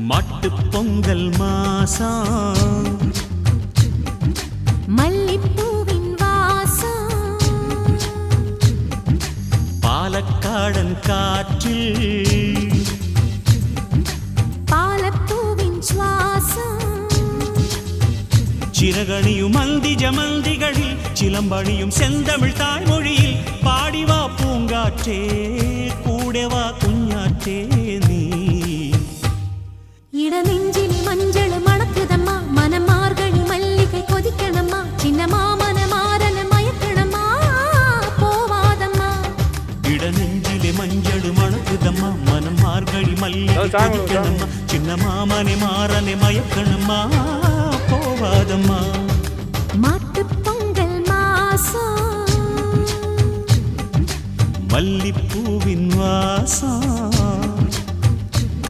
மாட்டுப் பொங்கல் மாசம் மல்லிப்பூவின் வாசம் பாலக்காடன் காற்றில் பாலப்பூவின் சுவாசம் சிறகணியும் மந்திகளில் சிலம்பணியும் செந்தமிழ் தாய்மொழியில் பாடிவா பூங்காற்றே கூடவா குஞ்ஞாற்றே நீ இடநெஞ்சில் மஞ்சள் மணக்குதம்மா மனமார்கழி மல்லிகை கொதிக்கணம்மா சின்ன மாமன மாறன மயக்கணம்மா போவாதம்மா இடநெஞ்சிலே மஞ்சள் மணக்குதம்மா மனம் மார்கழி மல்லிகை கொதிக்கணம்மா சின்ன மாமனை மாறனை மயக்கணம்மா போவாதம்மா மாட்டுப் பொங்கல் மாசம் மல்லிப்பூவின் வாசம்